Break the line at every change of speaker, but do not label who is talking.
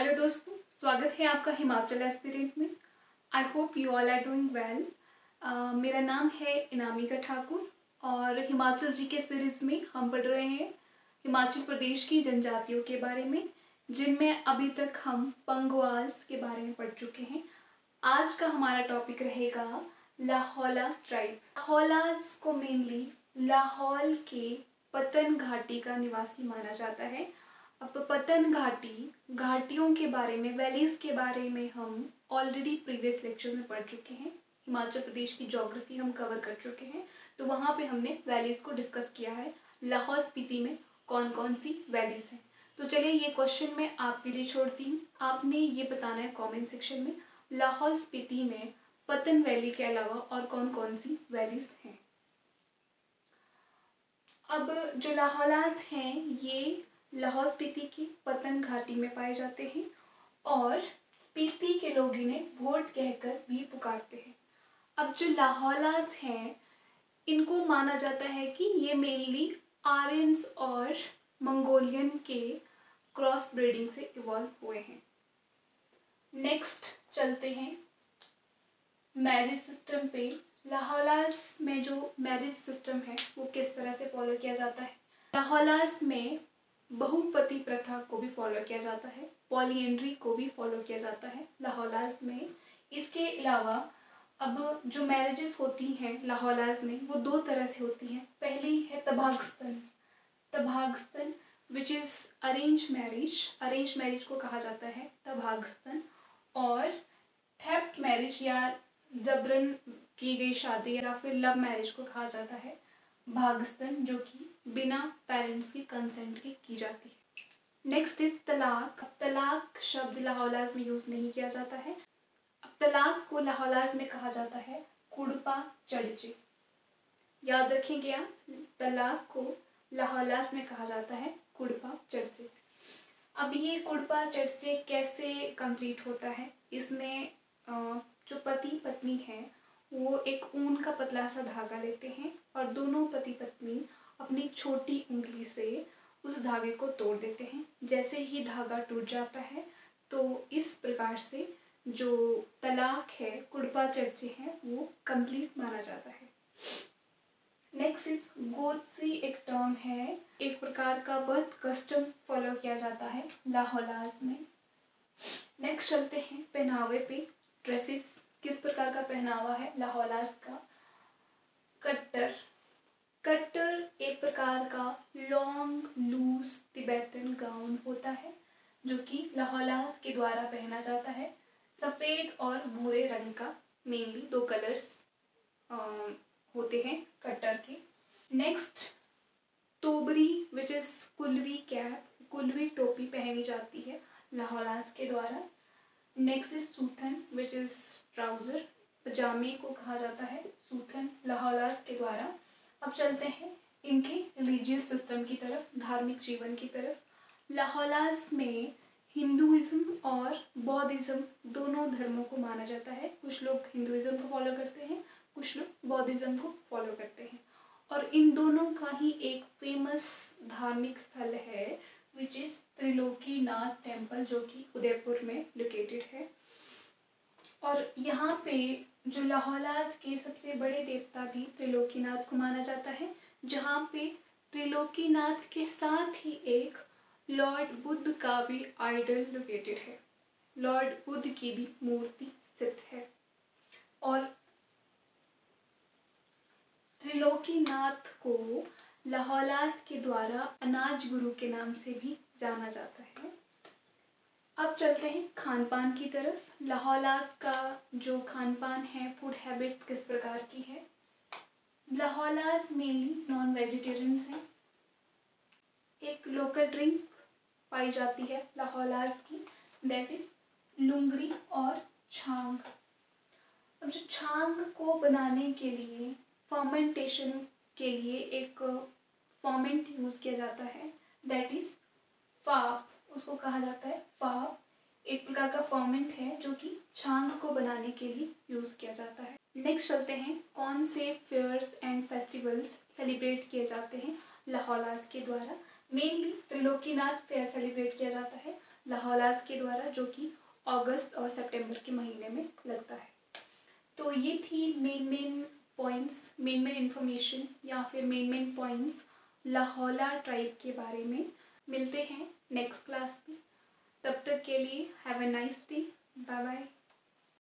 Hello दोस्तों, स्वागत है आपका हिमाचल एस्पिरेंट में। I hope you all are doing well. मेरा नाम है इनामिका ठाकुर और हिमाचल जी के सीरीज़ में हम पढ़ रहे हैं हिमाचल प्रदेश की जनजातियों के बारे में, जिनमें अभी तक हम पंगवाल्स के बारे में पढ़ चुके हैं। आज का हमारा टॉपिक रहेगा लाहौला ट्राइब। लाहौलास को मेनली लाहौल के पतन घाटी का निवासी माना जाता है। अब पतन घाटियों के बारे में, वैलीज के बारे में हम ऑलरेडी प्रीवियस लेक्चर में पढ़ चुके हैं। हिमाचल प्रदेश की ज्योग्राफी हम कवर कर चुके हैं, तो वहाँ पे हमने वैलीज को डिस्कस किया है। लाहौल स्पीति में कौन कौन सी वैलीज हैं। तो चलिए ये क्वेश्चन मैं आपके लिए छोड़ती हूँ। आपने ये बताना है कमेंट सेक्शन में लाहौल स्पीति में पतन वैली के अलावा और कौन कौन सी वैलीज हैं। अब जो लाहौलास हैं ये लाहौल स्पीति की पतन घाटी में पाए जाते हैं और स्पीति के लोग इन्हें भोट कहकर भी पुकारते हैं। अब जो लाहौलास हैं इनको माना जाता है कि ये मेनली आर्यंस और मंगोलियन के क्रॉस ब्रीडिंग से इवॉल्व हुए हैं। नेक्स्ट चलते हैं मैरिज सिस्टम पे। लाहौलास में जो मैरिज सिस्टम है वो किस तरह से फॉलो किया जाता है। लाहौलास में बहुपति प्रथा को भी फॉलो किया जाता है, पॉलीएंड्री को भी फॉलो किया जाता है लाहौलास में। इसके अलावा अब जो मैरिजेस होती हैं लाहौलास में वो दो तरह से होती हैं। पहली है तभागस्तन विच इज़ अरेंज मैरिज को कहा जाता है तभागस्तन। और थेफ्ट मैरिज या जबरन की गई शादी या फिर लव मैरिज को कहा जाता है भागस्तन, जो कि बिना पेरेंट्स की कंसेंट के की जाती है। नेक्स्ट इज तलाक। अब तलाक शब्द लाहौलास में यूज नहीं किया जाता है। अब तलाक को लाहौलास में कहा जाता है कुड़पा चढ़चे। याद रखेंगे आप, तलाक को लाहौलास में कहा जाता है कुड़पा चढ़चे। अब ये कुड़पा चढ़चे कैसे कंप्लीट होता है, इसमें जो पति पत्नी है वो एक ऊन का पतला सा धागा लेते हैं और दोनों पति पत्नी अपनी छोटी उंगली से उस धागे को तोड़ देते हैं। जैसे ही धागा टूट जाता है तो इस प्रकार से जो तलाक है, कुड़पा चढ़चे है, वो कंप्लीट माना जाता है। नेक्स्ट इज गोदसी। एक टर्म है, एक प्रकार का बर्थ कस्टम फॉलो किया जाता है लाहौलास में। नेक्स्ट चलते हैं पहनावे पे। ड्रेसेस, किस प्रकार का पहनावा है लाहौलास का। कट्टर एक प्रकार का लॉन्ग लूज तिब्बतन गाउन होता है जो कि लाहौलास के द्वारा पहना जाता है। सफ़ेद और भूरे रंग का, मेनली दो कलर्स होते हैं कट्टर के। नेक्स्ट तोबरी which is Kulvi cap, Kulvi टोपी पहनी जाती है लाहौलास के द्वारा। नेक्स्ट इज सूथन विच इज़ ट्राउज़र, पजामे को कहा जाता है सूथन लाहौलास के द्वारा। अब चलते हैं इनके रिलीजियस सिस्टम की तरफ, धार्मिक जीवन की तरफ। लाहौलास में हिंदुइज्म और बौद्धिज्म दोनों धर्मों को माना जाता है। कुछ लोग हिंदुइज्म को फॉलो करते हैं, कुछ लोग बौद्धिज्म को फॉलो करते हैं। और इन दोनों का ही एक फेमस धार्मिक स्थल है विच इज़ त्रिलोकीनाथ टेम्पल, जो कि उदयपुर में लोकेटेड है। और यहाँ पे जो लाहौलास के सबसे बड़े देवता भी त्रिलोकीनाथ को माना जाता है, जहाँ पे त्रिलोकीनाथ के साथ ही एक लॉर्ड बुद्ध का भी आइडल लोकेटेड है, लॉर्ड बुद्ध की भी मूर्ति स्थित है। और त्रिलोकीनाथ को लाहौलास के द्वारा अनाज गुरु के नाम से भी जाना जाता है। अब चलते हैं खान पान की तरफ। लाहौलास का जो खान पान है, फूड हैबिट किस प्रकार की है। लाहौलास मेनली नॉन वेजिटेरियंस हैं। एक लोकल ड्रिंक पाई जाती है लाहौलास की, दैट इज लुंगरी और छांग। अब जो छांग को बनाने के लिए, फर्मेंटेशन के लिए एक फर्मेंट यूज़ किया जाता है, दैट इज फाप, उसको कहा जाता है फाप। एक प्रकार का फर्मेंट है जो कि छांग को बनाने के लिए यूज़ किया जाता है। नेक्स्ट चलते हैं कौन से फेयर्स एंड फेस्टिवल्स सेलिब्रेट किए जाते हैं लाहौलास के द्वारा। मेनली त्रिलोकीनाथ फेयर सेलिब्रेट किया जाता है लाहौलाज के द्वारा, जो कि अगस्त और सितंबर के महीने में लगता है। तो ये थी मेन पॉइंट्स, मेन इन्फॉर्मेशन या फिर मेन पॉइंट्स लाहौला ट्राइब के बारे में। मिलते हैं नेक्स्ट क्लास में, तब तक के लिए have a nice day, bye bye.